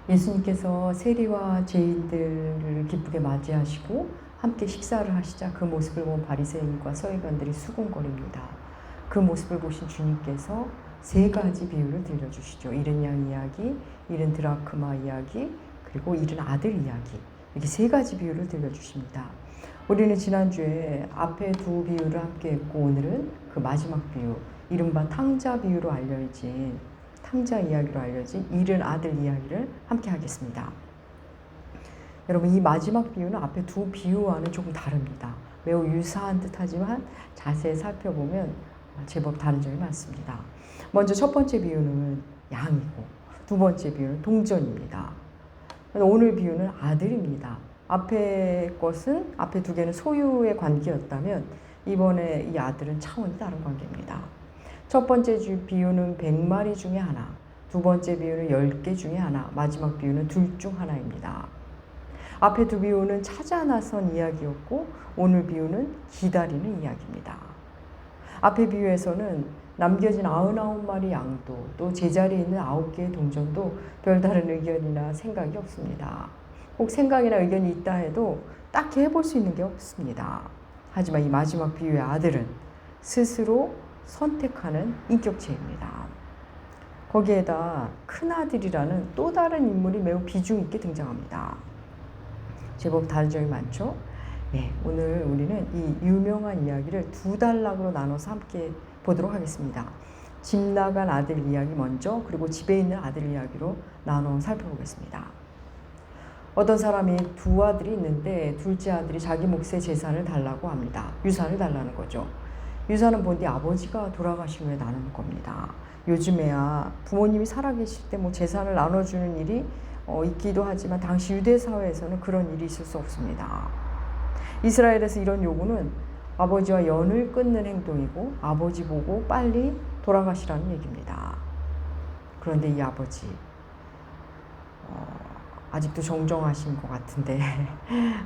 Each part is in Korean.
예수님께서 세리와 죄인들을 기쁘게 맞이하시고 함께 식사를 하시자 그 모습을 본 바리새인과 서기관들이 수군거립니다. 그 모습을 보신 주님께서 세 가지 비유를 들려주시죠. 잃은 양 이야기, 잃은 드라크마 이야기, 그리고 잃은 아들 이야기. 이렇게 세 가지 비유를 들려주십니다. 우리는 지난주에 앞에 두 비유를 함께 했고 오늘은 그 마지막 비유, 이른바 탕자 비유로 알려진 탕자 이야기로 알려진 잃은 아들 이야기를 함께 하겠습니다. 여러분, 이 마지막 비유는 앞에 두 비유와는 조금 다릅니다. 매우 유사한 듯하지만 자세히 살펴보면 제법 다른 점이 많습니다. 먼저 첫 번째 비유는 양이고 두 번째 비유는 동전입니다. 오늘 비유는 아들입니다. 앞에 것은, 앞에 두 개는 소유의 관계였다면 이번에 이 아들은 차원이 다른 관계입니다. 첫 번째 비유는 100마리 중에 하나, 두 번째 비유는 10개 중에 하나, 마지막 비유는 둘 중 하나입니다. 앞에 두 비유는 찾아 나선 이야기였고 오늘 비유는 기다리는 이야기입니다. 앞에 비유에서는 남겨진 99마리 양도 또 제자리에 있는 9개의 동전도 별다른 의견이나 생각이 없습니다. 혹 생각이나 의견이 있다 해도 딱히 해볼 수 있는 게 없습니다. 하지만 이 마지막 비유의 아들은 스스로 선택하는 인격체입니다. 거기에다 큰아들이라는 또 다른 인물이 매우 비중 있게 등장합니다. 제법 다른 점이 많죠? 네, 오늘 우리는 이 유명한 이야기를 두 단락으로 나눠서 함께 보도록 하겠습니다. 집 나간 아들 이야기 먼저, 그리고 집에 있는 아들 이야기로 나눠 살펴보겠습니다. 어떤 사람이 두 아들이 있는데 둘째 아들이 자기 몫의 재산을 달라고 합니다. 유산을 달라는 거죠. 유산은 본디 아버지가 돌아가신 후에 나누는 겁니다. 요즘에야 부모님이 살아계실 때 뭐 재산을 나눠주는 일이 있기도 하지만 당시 유대 사회에서는 그런 일이 있을 수 없습니다. 이스라엘에서 이런 요구는 아버지와 연을 끊는 행동이고 아버지 보고 빨리 돌아가시라는 얘기입니다. 그런데 이 아버지 아직도 정정하신 것 같은데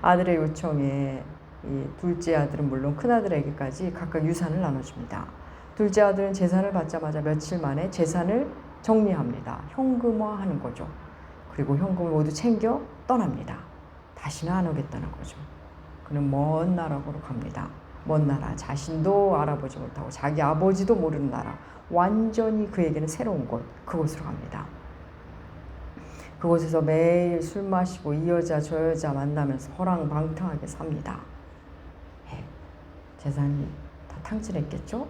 아들의 요청에 이 둘째 아들은 물론 큰아들에게까지 각각 유산을 나눠줍니다. 둘째 아들은 재산을 받자마자 며칠 만에 재산을 정리합니다. 현금화하는 거죠. 그리고 현금을 모두 챙겨 떠납니다. 다시는 안 오겠다는 거죠. 그는 먼 나라로 갑니다. 먼 나라, 자신도 알아보지 못하고 자기 아버지도 모르는 나라, 완전히 그에게는 새로운 곳, 그곳으로 갑니다. 그곳에서 매일 술 마시고 이 여자 저 여자 만나면서 허랑방탕하게 삽니다. 재산이 다 탕진했겠죠?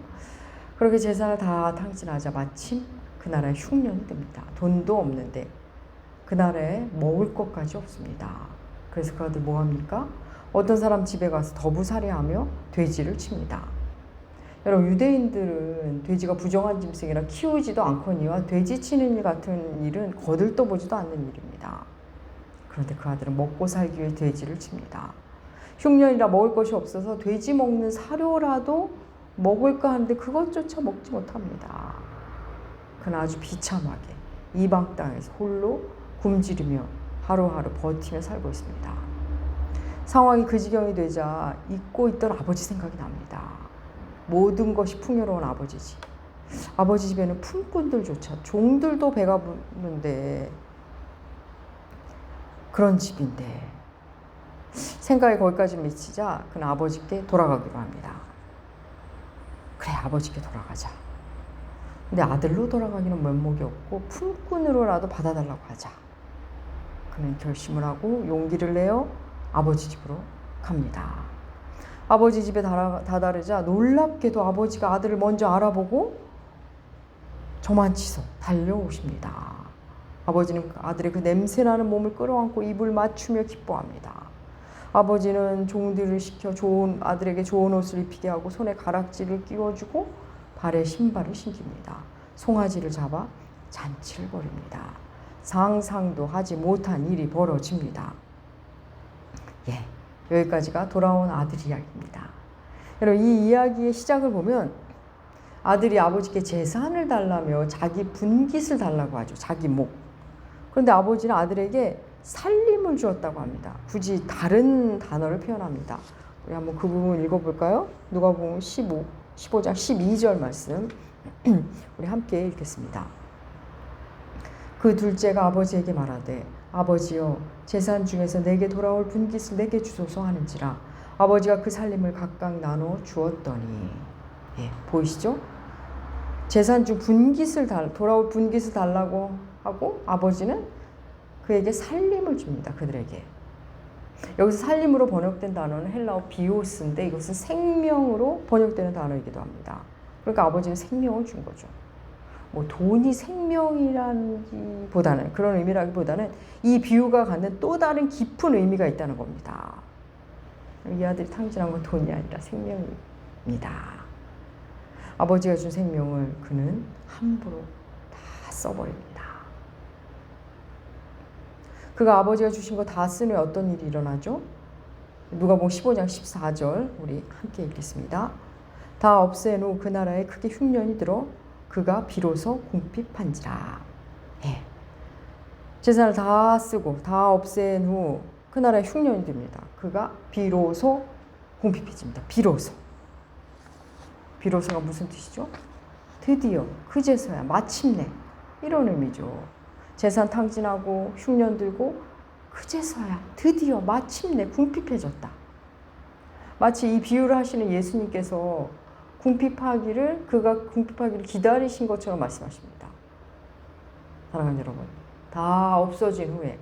그렇게 재산을 다 탕진하자 마침 그 나라에 흉년이 듭니다. 돈도 없는데 그 나라에 먹을 것까지 없습니다. 그래서 그 아들 뭐합니까? 어떤 사람 집에 가서 더부살이하며 돼지를 칩니다. 여러분, 유대인들은 돼지가 부정한 짐승이라 키우지도 않거니와 돼지 치는 일 같은 일은 거들떠 보지도 않는 일입니다. 그런데 그 아들은 먹고 살기 위해 돼지를 칩니다. 흉년이라 먹을 것이 없어서 돼지 먹는 사료라도 먹을까 하는데 그것조차 먹지 못합니다. 그는 아주 비참하게 이방 땅에서 홀로 굶주리며 하루하루 버티며 살고 있습니다. 상황이 그 지경이 되자 잊고 있던 아버지 생각이 납니다. 모든 것이 풍요로운 아버지 집. 아버지 집에는 품꾼들조차, 종들도 배가 부른데 그런 집인데 생각이 거기까지 미치자 그는 아버지께 돌아가기로 합니다. 그래, 아버지께 돌아가자. 근데 아들로 돌아가기는 면목이 없고 품꾼으로라도 받아달라고 하자. 그는 결심을 하고 용기를 내어 아버지 집으로 갑니다. 아버지 집에 다다르자 놀랍게도 아버지가 아들을 먼저 알아보고 저만치서 달려오십니다. 아버지는 아들의 그 냄새나는 몸을 끌어안고 입을 맞추며 기뻐합니다. 아버지는 종들을 시켜 아들에게 좋은 옷을 입히게 하고 손에 가락지를 끼워주고 발에 신발을 신깁니다. 송아지를 잡아 잔치를 벌입니다. 상상도 하지 못한 일이 벌어집니다. 여기까지가 돌아온 아들 이야기입니다. 여러분, 이 이야기의 시작을 보면 아들이 아버지께 재산을 달라며 자기 분깃을 달라고 하죠. 자기 목. 그런데 아버지는 아들에게 살림을 주었다고 합니다. 굳이 다른 단어를 표현합니다. 우리 한번 그 부분 읽어볼까요? 누가복음 15장 12절 말씀 우리 함께 읽겠습니다. 그 둘째가 아버지에게 말하되 아버지여 재산 중에서 내게 돌아올 분깃을 내게 주소서 하는지라. 아버지가 그 살림을 각각 나눠 주었더니. 예, 보이시죠? 재산 중 돌아올 분깃을 달라고 하고 아버지는 그에게 살림을 줍니다. 그들에게. 여기서 살림으로 번역된 단어는 헬라어 비오스인데 이것은 생명으로 번역되는 단어이기도 합니다. 그러니까 아버지는 생명을 준 거죠. 뭐 돈이 생명이라기보다는 그런 의미라기보다는 이 비유가 갖는 또 다른 깊은 의미가 있다는 겁니다. 이 아들이 탕진한 건 돈이 아니라 생명입니다. 아버지가 준 생명을 그는 함부로 다 써버립니다. 그가 아버지가 주신 거 다 쓴 후에 어떤 일이 일어나죠? 누가복음 15장 14절 우리 함께 읽겠습니다. 다 없앤 후 그 나라에 크게 흉년이 들어 그가 비로소 궁핍한지라. 예. 재산을 다 쓰고 다 없앤 후 그 나라에 흉년이 듭니다. 그가 비로소 궁핍해집니다. 비로소. 비로소가 무슨 뜻이죠? 드디어, 그제서야, 마침내 이런 의미죠. 재산 탕진하고 흉년 들고 그제서야, 드디어, 마침내 궁핍해졌다. 마치 이 비유를 하시는 예수님께서 그가 궁핍하기를 기다리신 것처럼 말씀하십니다. 사랑하는 여러분, 다 없어진 후에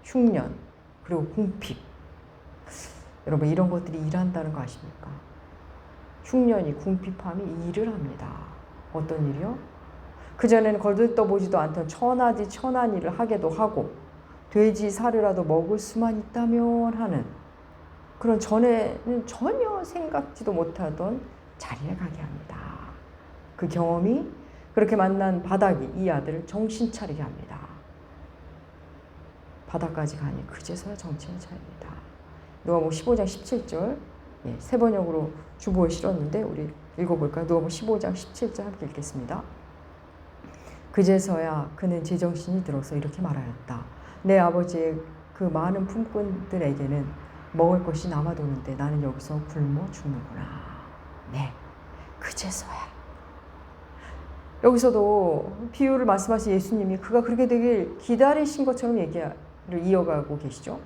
흉년 그리고 궁핍, 여러분 이런 것들이 일한다는 거 아십니까? 흉년이 궁핍함이 일을 합니다. 어떤 일이요? 그전에는 거들떠보지도 않던 천하디 천한 일을 하게도 하고 돼지 사료라도 먹을 수만 있다면 하는 그런 전에는 전혀 생각지도 못하던 자리에 가게 합니다. 그 경험이 그렇게 만난 바닥이 이 아들을 정신 차리게 합니다. 바닥까지 가니 그제서야 정신을 차립니다. 누가복음 15장 17절 세 번역으로 주보에 실었는데 우리 읽어볼까요? 누가복음 15장 17절 함께 읽겠습니다. 그제서야 그는 제정신이 들어서 이렇게 말하였다. 내 아버지의 그 많은 품꾼들에게는 먹을 것이 남아도는데 나는 여기서 굶어 죽는구나. 네, 그제서야. 여기서도 비유를 말씀하신 예수님이 그가 그렇게 되길 기다리신 것처럼 얘기를 이어가고 계시죠.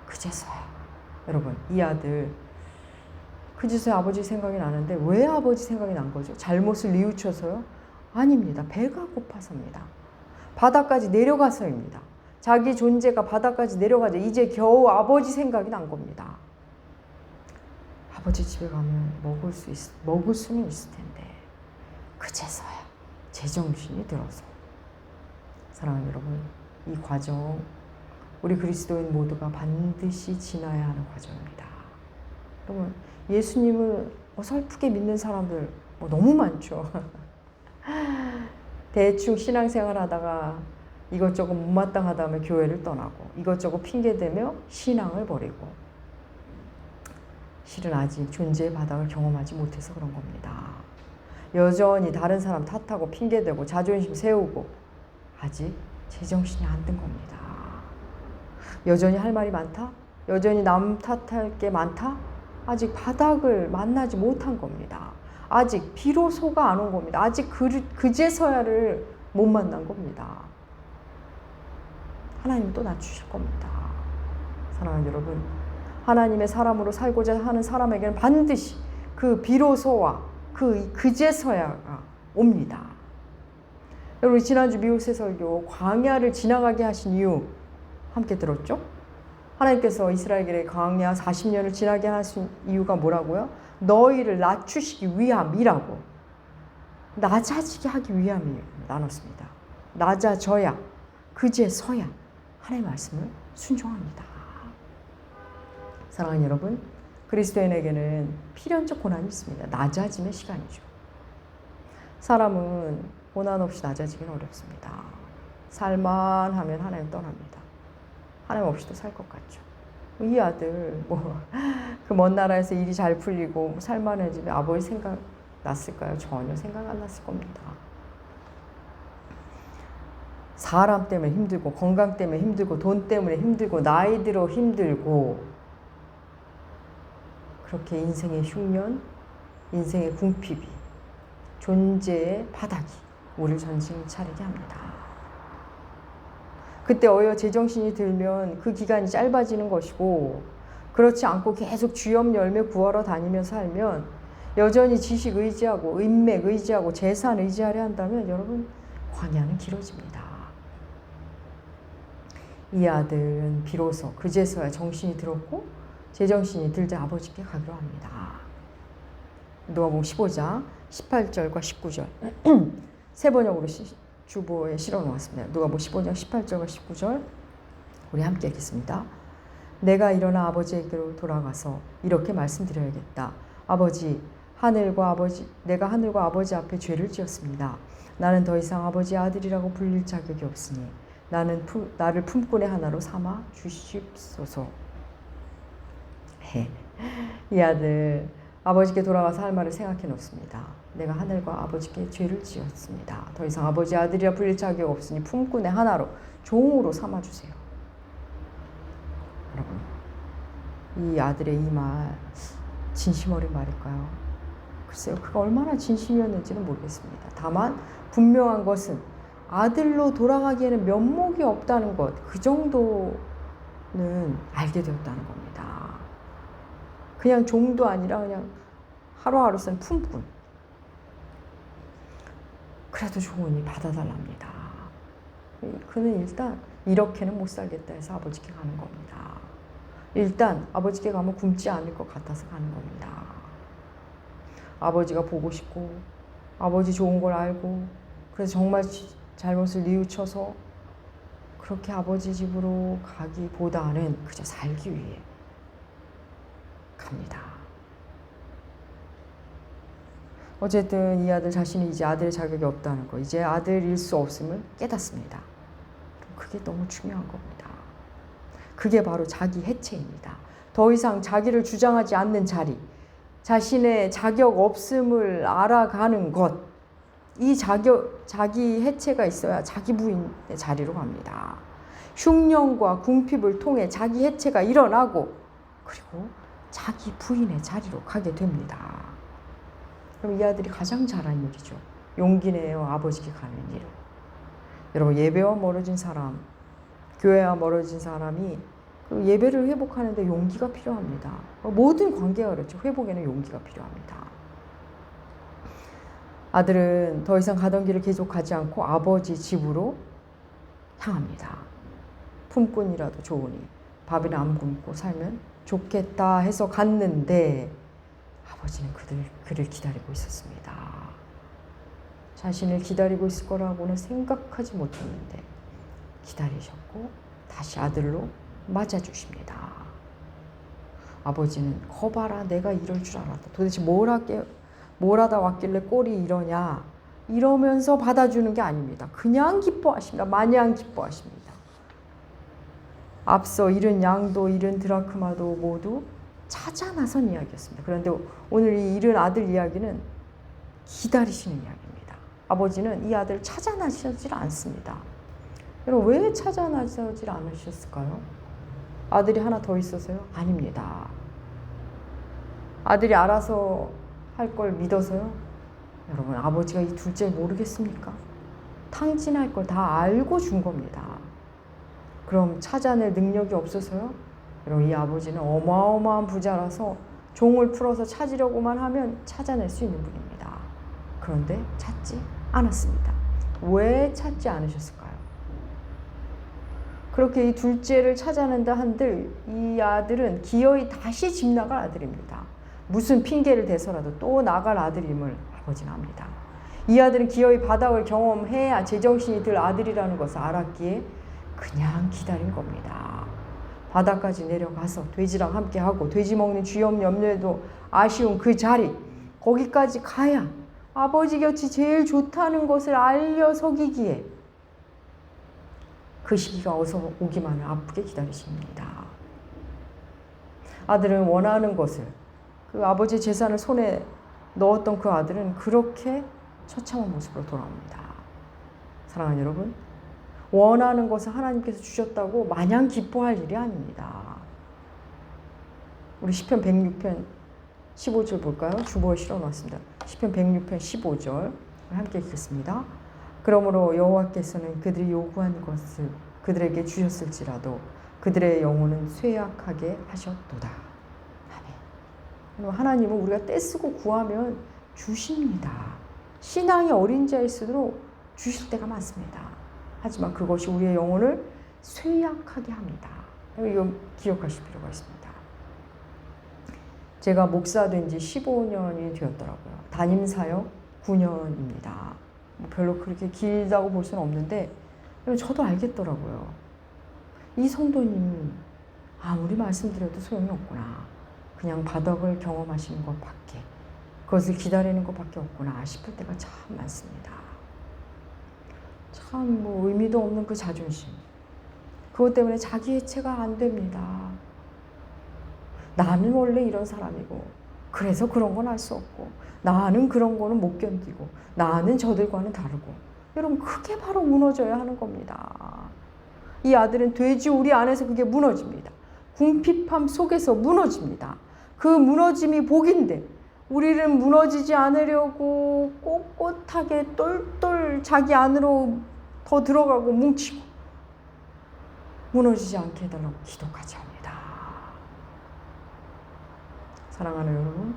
그제서야. 여러분, 이 아들 그제서야 아버지 생각이 나는데 왜 아버지 생각이 난 거죠? 잘못을 뉘우쳐서요? 아닙니다. 배가 고파서입니다. 바닥까지 내려가서입니다. 자기 존재가 바닥까지 내려가자 이제 겨우 아버지 생각이 난 겁니다. 아버지 집에 가면 먹을 수는 있을 텐데 그제서야 제정신이 들어서. 사랑하는 여러분, 이 과정 우리 그리스도인 모두가 반드시 지나야 하는 과정입니다. 여러분, 예수님을 어설프게 믿는 사람들 너무 많죠. 대충 신앙생활 하다가 이것저것 못마땅하다 하면 교회를 떠나고 이것저것 핑계대며 신앙을 버리고 실은 아직 존재의 바닥을 경험하지 못해서 그런 겁니다. 여전히 다른 사람 탓하고 핑계대고 자존심 세우고 아직 제정신이 안 든 겁니다. 여전히 할 말이 많다? 여전히 남 탓할 게 많다? 아직 바닥을 만나지 못한 겁니다. 아직 비로소가 안 온 겁니다. 아직 그제서야를 못 만난 겁니다. 하나님은 또 낮추실 겁니다. 사랑하는 여러분, 하나님의 사람으로 살고자 하는 사람에게는 반드시 그 비로소와 그제서야가 옵니다. 여러분, 지난주 미우새 설교 광야를 지나가게 하신 이유 함께 들었죠? 하나님께서 이스라엘에게 광야 40년을 지나게 하신 이유가 뭐라고요? 너희를 낮추시기 위함이라고. 낮아지게 하기 위함이 나눴습니다. 낮아져야 그제서야 하나님의 말씀을 순종합니다. 사랑하는 여러분, 그리스도인에게는 필연적 고난이 있습니다. 낮아짐의 시간이죠. 사람은 고난 없이 낮아지기는 어렵습니다. 살만하면 하나님 떠납니다. 하나님 없이도 살 것 같죠. 이 아들 그 먼 나라에서 일이 잘 풀리고 살만해지면 아버지 생각 났을까요? 전혀 생각 안 났을 겁니다. 사람 때문에 힘들고 건강 때문에 힘들고 돈 때문에 힘들고 나이 들어 힘들고 그렇게 인생의 흉년, 인생의 궁핍이 존재의 바닥이 우리를 전신 차리게 합니다. 그때 어여 제정신이 들면 그 기간이 짧아지는 것이고, 그렇지 않고 계속 주염 열매 구하러 다니며 살면 여전히 지식 의지하고 인맥 의지하고 재산 의지하려 한다면 여러분 광야는 길어집니다. 이 아들은 비로소 그제서야 정신이 들었고 제정신이 들자 아버지께 가기로 합니다. 누가복음 15장 18절과 19절 세 번역으로 주보에 실어 놓았습니다. 누가복음 15장 18절과 19절 우리 함께 읽겠습니다. 내가 일어나 아버지에게로 돌아가서 이렇게 말씀드려야겠다. 아버지, 내가 하늘과 아버지 앞에 죄를 지었습니다. 나는 더 이상 아버지의 아들이라고 불릴 자격이 없으니 나를 품꾼의 하나로 삼아 주십소서. 이 아들 아버지께 돌아가서 할 말을 생각해 놓습니다. 내가 하늘과 아버지께 죄를 지었습니다. 더 이상 아버지의 아들이라 불릴 자격이 없으니 품꾼의 하나로 종으로 삼아주세요. 여러분, 이 아들의 이 말 진심 어린 말일까요? 글쎄요, 그가 얼마나 진심이었는지는 모르겠습니다. 다만 분명한 것은 아들로 돌아가기에는 면목이 없다는 것, 그 정도는 알게 되었다는 겁니다. 그냥 종도 아니라 그냥 하루하루 쓴 품꾼. 그래도 좋으니 받아달랍니다. 그는 일단 이렇게는 못 살겠다 해서 아버지께 가는 겁니다. 일단 아버지께 가면 굶지 않을 것 같아서 가는 겁니다. 아버지가 보고 싶고 아버지 좋은 걸 알고 그래서 정말 잘못을 뉘우쳐서 그렇게 아버지 집으로 가기보다는 그저 살기 위해 갑니다. 어쨌든 이 아들 자신이 이제 아들의 자격이 없다는 거, 이제 아들일 수 없음을 깨닫습니다. 그게 너무 중요한 겁니다. 그게 바로 자기 해체입니다. 더 이상 자기를 주장하지 않는 자리, 자신의 자격 없음을 알아가는 것, 이 자기 해체가 있어야 자기 부인의 자리로 갑니다. 흉년과 궁핍을 통해 자기 해체가 일어나고 그리고 자기 부인의 자리로 가게 됩니다. 그럼 이 아들이 가장 잘한 일이죠. 용기 내어 아버지께 가는 일. 여러분, 예배와 멀어진 사람, 교회와 멀어진 사람이 그 예배를 회복하는데 용기가 필요합니다. 모든 관계가 그렇죠. 회복에는 용기가 필요합니다. 아들은 더 이상 가던 길을 계속 가지 않고 아버지 집으로 향합니다. 품꾼이라도 좋으니 밥이나 안 굶고 살면 좋겠다 해서 갔는데 아버지는 그를 기다리고 있었습니다. 자신을 기다리고 있을 거라고는 생각하지 못했는데 기다리셨고 다시 아들로 맞아주십니다. 아버지는 거봐라, 내가 이럴 줄 알았다. 도대체 뭘 하다 왔길래 꼴이 이러냐, 이러면서 받아주는 게 아닙니다. 그냥 기뻐하십니다. 마냥 기뻐하십니다. 앞서 잃은 양도 잃은 드라크마도 모두 찾아 나선 이야기였습니다. 그런데 오늘 이 잃은 아들 이야기는 기다리시는 이야기입니다. 아버지는 이 아들을 찾아 나서질 않습니다. 여러분, 왜 찾아 나서질 않으셨을까요? 아들이 하나 더 있어서요? 아닙니다. 아들이 알아서 할 걸 믿어서요? 여러분, 아버지가 이 둘째 모르겠습니까? 탕진할 걸 다 알고 준 겁니다. 그럼 찾아낼 능력이 없어서요? 여러분, 이 아버지는 어마어마한 부자라서 종을 풀어서 찾으려고만 하면 찾아낼 수 있는 분입니다. 그런데 찾지 않았습니다. 왜 찾지 않으셨을까요? 그렇게 이 둘째를 찾아낸다 한들 이 아들은 기어이 다시 집 나갈 아들입니다. 무슨 핑계를 대서라도 또 나갈 아들임을 아버지는 압니다. 이 아들은 기어이 바닥을 경험해야 제정신이 들 아들이라는 것을 알았기에 그냥 기다린 겁니다. 바닥까지 내려가서 돼지랑 함께하고 돼지 먹는 쥐염 염려에도 아쉬운 그 자리, 거기까지 가야 아버지 곁이 제일 좋다는 것을 알려서기기에 그 시기가 어서 오기만을 아프게 기다리십니다. 아들은 원하는 것을, 그 아버지의 재산을 손에 넣었던 그 아들은 그렇게 처참한 모습으로 돌아옵니다. 사랑하는 여러분, 원하는 것을 하나님께서 주셨다고 마냥 기뻐할 일이 아닙니다. 우리 시편 106편 15절 볼까요? 주보에 실어놨습니다. 시편 106편 15절 함께 읽겠습니다. 그러므로 여호와께서는 그들이 요구한 것을 그들에게 주셨을지라도 그들의 영혼은 쇠약하게 하셨도다. 아멘. 하나님은 우리가 떼쓰고 구하면 주십니다. 신앙이 어린 자일수록 주실 때가 많습니다. 하지만 그것이 우리의 영혼을 쇠약하게 합니다. 이거 기억하실 필요가 있습니다. 제가 목사 된 지 15년이 되었더라고요. 담임 사역 9년입니다. 별로 그렇게 길다고 볼 수는 없는데 저도 알겠더라고요. 이 성도님 아무리 말씀드려도 소용이 없구나. 그냥 바닥을 경험하시는 것밖에, 그것을 기다리는 것밖에 없구나 싶을 때가 참 많습니다. 참 의미도 없는 그 자존심, 그것 때문에 자기 해체가 안 됩니다. 나는 원래 이런 사람이고 그래서 그런 건 할 수 없고 나는 그런 거는 못 견디고 나는 저들과는 다르고, 여러분 그게 바로 무너져야 하는 겁니다. 이 아들은 돼지우리 안에서 그게 무너집니다. 궁핍함 속에서 무너집니다. 그 무너짐이 복인데 우리는 무너지지 않으려고 꼿꼿하게 똘똘 자기 안으로 더 들어가고 뭉치고 무너지지 않게 해달라고 기도까지 합니다. 사랑하는 여러분,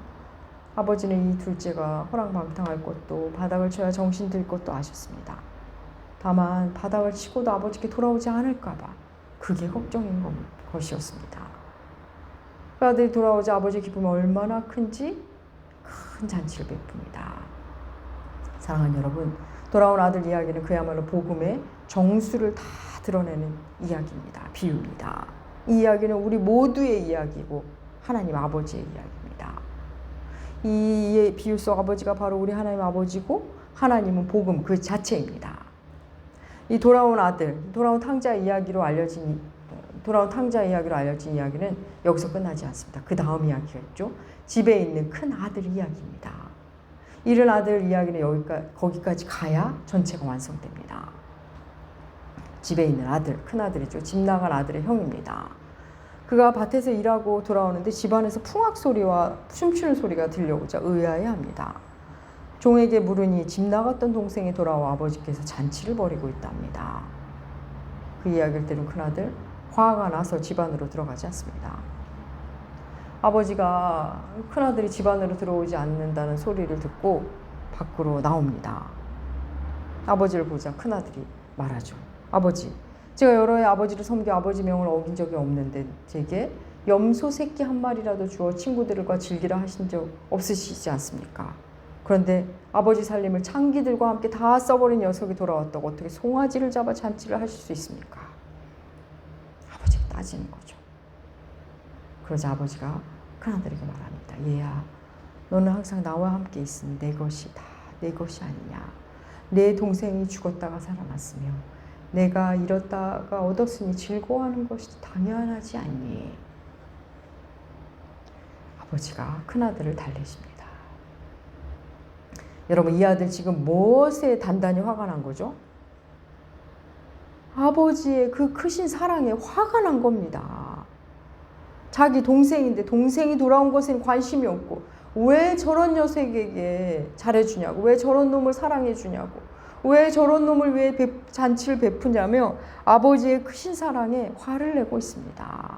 아버지는 이 둘째가 허랑방탕할 것도 바닥을 쳐야 정신 들 것도 아셨습니다. 다만 바닥을 치고도 아버지께 돌아오지 않을까 봐 그게 걱정인 것이었습니다. 그 아들이 돌아오지 아버지의 기쁨이 얼마나 큰지 큰 잔치를 베풉니다. 사랑하는 여러분, 돌아온 아들 이야기는 그야말로 복음의 정수를 다 드러내는 이야기입니다. 비유입니다. 이 이야기는 우리 모두의 이야기고 하나님 아버지의 이야기입니다. 이 비유 속 아버지가 바로 우리 하나님 아버지고 하나님은 복음 그 자체입니다. 이 돌아온 아들, 돌아온 탕자 이야기로 알려진 이야기는 여기서 끝나지 않습니다. 그 다음 이야기가 있죠. 집에 있는 큰 아들 이야기입니다. 이른 아들 이야기는 거기까지 가야 전체가 완성됩니다. 집에 있는 아들, 큰 아들이죠. 집 나간 아들의 형입니다. 그가 밭에서 일하고 돌아오는데 집안에서 풍악 소리와 춤추는 소리가 들려오자 의아해합니다. 종에게 물으니 집 나갔던 동생이 돌아와 아버지께서 잔치를 벌이고 있답니다. 그 이야기를 들은 큰아들 화가 나서 집 안으로 들어가지 않습니다. 아버지가 큰아들이 집 안으로 들어오지 않는다는 소리를 듣고 밖으로 나옵니다. 아버지를 보자 큰아들이 말하죠. 아버지, 제가 여러 해 아버지를 섬겨 아버지 명을 어긴 적이 없는데 제게 염소 새끼 한 마리라도 주어 친구들과 즐기라 하신 적 없으시지 않습니까? 그런데 아버지 살림을 창기들과 함께 다 써버린 녀석이 돌아왔다고 어떻게 송아지를 잡아 잔치를 하실 수 있습니까? 아버지가 따지는 거죠. 그러자 아버지가 큰아들에게 말합니다. 얘야, 너는 항상 나와 함께 있으니 내 것이 다 내 것이 아니냐. 내 동생이 죽었다가 살아났으며 내가 잃었다가 얻었으니 즐거워하는 것이 당연하지 않니? 아버지가 큰아들을 달래십니다. 여러분, 이 아들 지금 무엇에 단단히 화가 난 거죠? 아버지의 그 크신 사랑에 화가 난 겁니다. 자기 동생인데 동생이 돌아온 것엔 관심이 없고 왜 저런 녀석에게 잘해주냐고, 왜 저런 놈을 사랑해주냐고, 왜 저런 놈을 위해 잔치를 베푸냐며 아버지의 크신 사랑에 화를 내고 있습니다.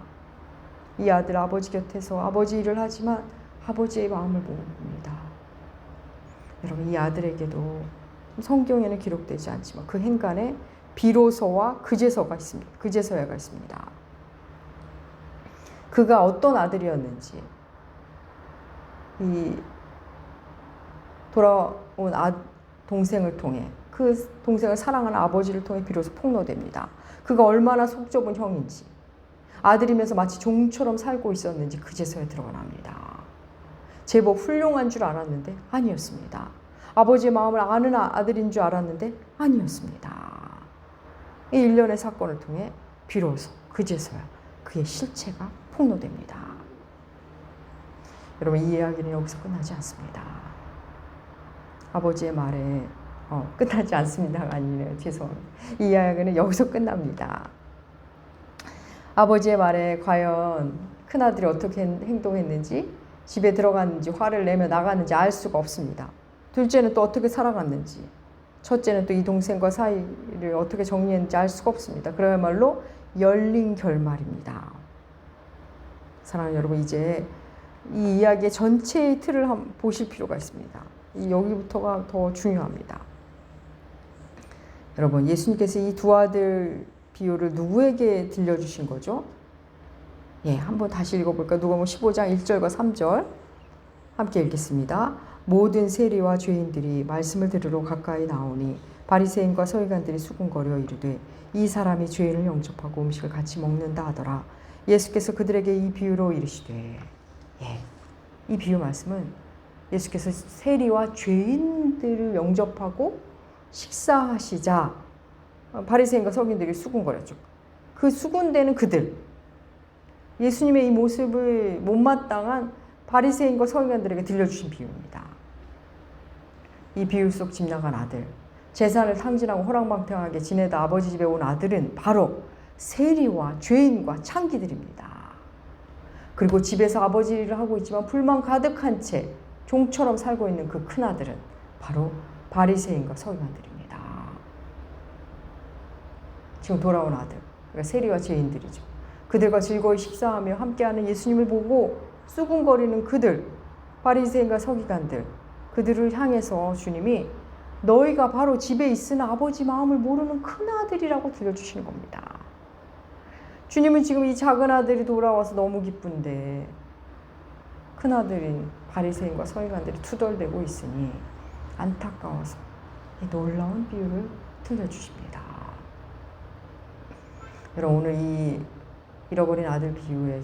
이 아들 아버지 곁에서 아버지 일을 하지만 아버지의 마음을 모릅니다. 여러분, 이 아들에게도 성경에는 기록되지 않지만 그 행간에 비로소와 그제서가 있습니다. 그제서야가 있습니다. 그가 어떤 아들이었는지, 이 돌아온 동생을 통해, 그 동생을 사랑하는 아버지를 통해 비로소 폭로됩니다. 그가 얼마나 속 좁은 형인지, 아들이면서 마치 종처럼 살고 있었는지 그제서야 드러납니다. 제법 훌륭한 줄 알았는데 아니었습니다. 아버지의 마음을 아는 아들인 줄 알았는데 아니었습니다. 이 일련의 사건을 통해 비로소 그제서야 그의 실체가 폭로됩니다. 여러분, 이 이야기는 여기서 끝나지 않습니다. 아버지의 말에 끝나지 않습니다가 아니네요. 죄송합니다. 이 이야기는 여기서 끝납니다. 아버지의 말에 과연 큰아들이 어떻게 행동했는지, 집에 들어갔는지, 화를 내며 나갔는지 알 수가 없습니다. 둘째는 또 어떻게 살아갔는지 첫째는 또 이 동생과 사이를 어떻게 정리했는지 알 수가 없습니다. 그야말로 열린 결말입니다. 사랑하는 여러분, 이제 이 이야기의 전체의 틀을 한번 보실 필요가 있습니다. 여기부터가 더 중요합니다. 여러분, 예수님께서 이 두 아들 비유를 누구에게 들려주신 거죠? 예, 한번 다시 읽어볼까요? 누가복음 15장 1절과 3절 함께 읽겠습니다. 모든 세리와 죄인들이 말씀을 들으러 가까이 나오니 바리새인과 서기관들이 수군거려 이르되 이 사람이 죄인을 영접하고 음식을 같이 먹는다 하더라. 예수께서 그들에게 이 비유로 이르시되, 예, 이 비유 말씀은 예수께서 세리와 죄인들을 영접하고 식사하시자 바리새인과 서기관들이 수군거렸죠. 그 수군대는 그들, 예수님의 이 모습을 못마땅한 바리새인과 서기관들에게 들려주신 비유입니다. 이 비유 속 집 나간 아들, 재산을 탕진하고 호랑방탕하게 지내다 아버지 집에 온 아들은 바로 세리와 죄인과 창기들입니다. 그리고 집에서 아버지 일을 하고 있지만 불만 가득한 채 종처럼 살고 있는 그 큰아들은 바로 바리새인과 서기관들입니다. 지금 돌아온 아들, 그러니까 세리와 죄인들이죠. 그들과 즐거이 식사하며 함께하는 예수님을 보고 수군거리는 그들, 바리새인과 서기관들, 그들을 향해서 주님이 너희가 바로 집에 있으나 아버지 마음을 모르는 큰아들이라고 들려주시는 겁니다. 주님은 지금 이 작은 아들이 돌아와서 너무 기쁜데 큰아들인 바리새인과 서기관들이 투덜대고 있으니 안타까워서 이 놀라운 비유를 들려주십니다. 여러분, 오늘 이 잃어버린 아들 비유의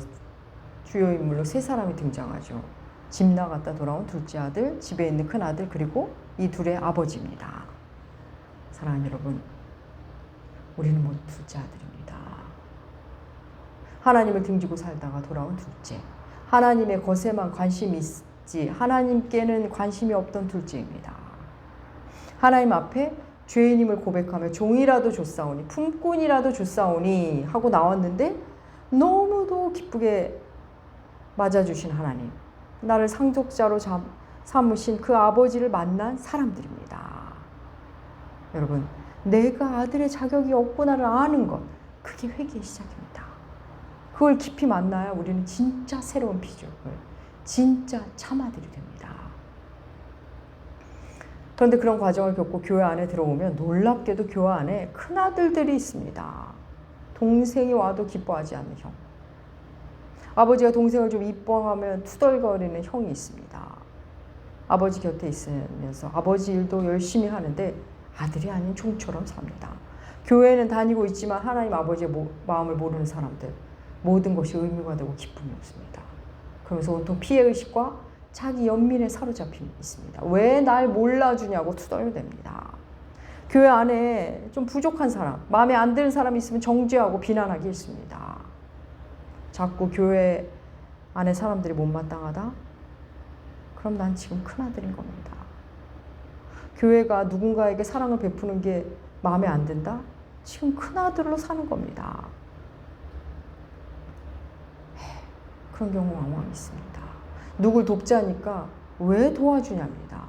주요 인물로 세 사람이 등장하죠. 집 나갔다 돌아온 둘째 아들, 집에 있는 큰 아들, 그리고 이 둘의 아버지입니다. 사랑하는 여러분, 우리는 모두 둘째 아들입니다. 하나님을 등지고 살다가 돌아온 둘째, 하나님의 것에만 관심이 있지 하나님께는 관심이 없던 둘째입니다. 하나님 앞에 죄인임을 고백하며 종이라도 줬사오니 품꾼이라도 줬사오니 하고 나왔는데 너무도 기쁘게 맞아주신 하나님, 나를 상속자로 삼으신 그 아버지를 만난 사람들입니다. 여러분, 내가 아들의 자격이 없구나를 아는 것, 그게 회개의 시작입니다. 그걸 깊이 만나야 우리는 진짜 새로운 피조물, 진짜 참아들이 됩니다. 그런데 그런 과정을 겪고 교회 안에 들어오면 놀랍게도 교회 안에 큰아들들이 있습니다. 동생이 와도 기뻐하지 않는 형, 아버지가 동생을 좀 이뻐하면 투덜거리는 형이 있습니다. 아버지 곁에 있으면서 아버지 일도 열심히 하는데 아들이 아닌 종처럼 삽니다. 교회는 다니고 있지만 하나님 아버지의 마음을 모르는 사람들, 모든 것이 의무가 되고 기쁨이 없습니다. 그러면서 온통 피해의식과 자기 연민에 사로잡혀 있습니다. 왜 날 몰라주냐고 투덜댑니다. 교회 안에 좀 부족한 사람, 마음에 안 드는 사람이 있으면 정죄하고 비난하기 있습니다. 자꾸 교회 안에 사람들이 못마땅하다? 그럼 난 지금 큰아들인 겁니다. 교회가 누군가에게 사랑을 베푸는 게 마음에 안 든다? 지금 큰아들로 사는 겁니다. 그런 경우 왕왕 있습니다. 누굴 돕자니까 왜 도와주냐입니다.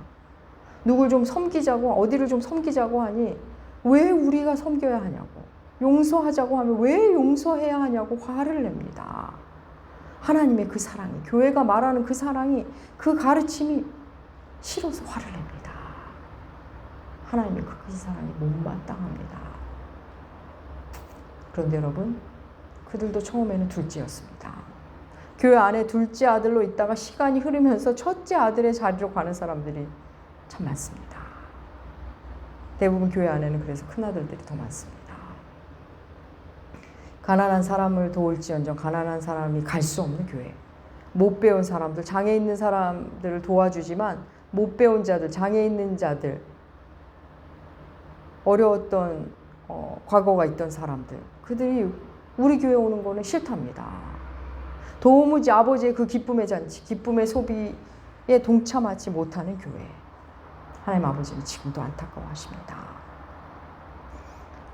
누굴 좀 섬기자고, 어디를 좀 섬기자고 하니 왜 우리가 섬겨야 하냐고, 용서하자고 하면 왜 용서해야 하냐고 화를 냅니다. 하나님의 그 사랑이, 교회가 말하는 그 사랑이, 그 가르침이 싫어서 화를 냅니다. 하나님의 그 사랑이 못마땅합니다. 그런데 여러분, 그들도 처음에는 둘째였습니다. 교회 안에 둘째 아들로 있다가 시간이 흐르면서 첫째 아들의 자리로 가는 사람들이 참 많습니다. 대부분 교회 안에는 그래서 큰아들들이 더 많습니다. 가난한 사람을 도울지언정 가난한 사람이 갈 수 없는 교회, 못 배운 사람들, 장애 있는 사람들을 도와주지만 못 배운 자들, 장애 있는 자들, 어려웠던 과거가 있던 사람들, 그들이 우리 교회 오는 거는 싫답니다. 도무지 아버지의 그 기쁨의 잔치, 기쁨의 소비에 동참하지 못하는 교회, 하나님 아버지는 지금도 안타까워하십니다.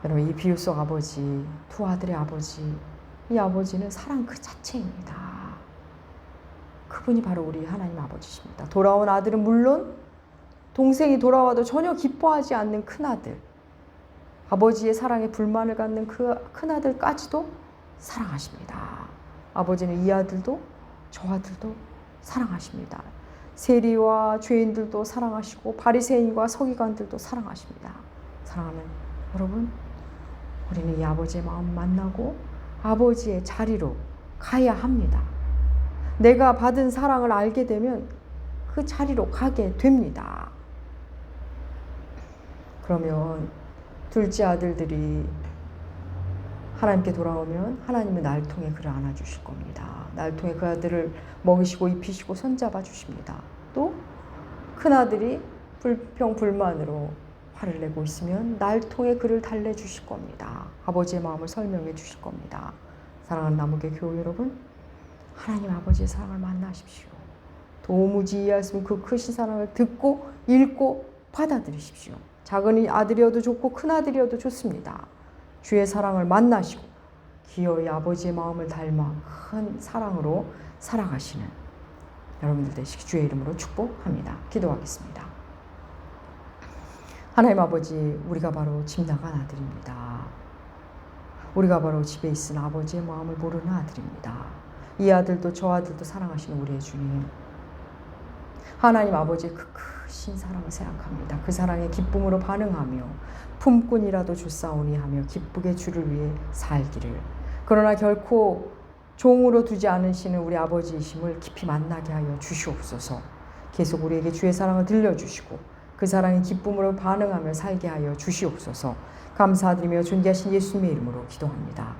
여러분, 이 비유 속 아버지, 두 아들의 아버지, 이 아버지는 사랑 그 자체입니다. 그분이 바로 우리 하나님 아버지십니다. 돌아온 아들은 물론 동생이 돌아와도 전혀 기뻐하지 않는 큰아들, 아버지의 사랑에 불만을 갖는 그 큰아들까지도 사랑하십니다. 아버지는 이 아들도 저 아들도 사랑하십니다. 세리와 죄인들도 사랑하시고 바리새인과 서기관들도 사랑하십니다. 사랑하는 여러분, 우리는 이 아버지의 마음 만나고 아버지의 자리로 가야 합니다. 내가 받은 사랑을 알게 되면 그 자리로 가게 됩니다. 그러면 둘째 아들들이 하나님께 돌아오면 하나님은 날 통해 그를 안아주실 겁니다. 날 통해 그 아들을 먹이시고 입히시고 손잡아 주십니다. 또 큰아들이 불평불만으로 화를 내고 있으면 날 통해 그를 달래주실 겁니다. 아버지의 마음을 설명해 주실 겁니다. 사랑하는 남우교 교우 여러분, 하나님 아버지의 사랑을 만나십시오. 도무지 이해할 수 없는 그 크신 사랑을 듣고 읽고 받아들이십시오. 작은 아들이어도 좋고 큰 아들이어도 좋습니다. 주의 사랑을 만나시고 기어이 아버지의 마음을 닮아 큰 사랑으로 살아가시는 여러분들 되시기 주의 이름으로 축복합니다. 기도하겠습니다. 하나님 아버지, 우리가 바로 집 나간 아들입니다. 우리가 바로 집에 있은 아버지의 마음을 모르는 아들입니다. 이 아들도 저 아들도 사랑하시는 우리의 주님, 하나님 아버지의 그 크신 사랑을 생각합니다. 그 사랑에 기쁨으로 반응하며 품꾼이라도 주사오니 하며 기쁘게 주를 위해 살기를, 그러나 결코 종으로 두지 않으시는 우리 아버지이심을 깊이 만나게 하여 주시옵소서. 계속 우리에게 주의 사랑을 들려주시고 그 사랑에 기쁨으로 반응하며 살게 하여 주시옵소서. 감사드리며 존귀하신 예수님의 이름으로 기도합니다.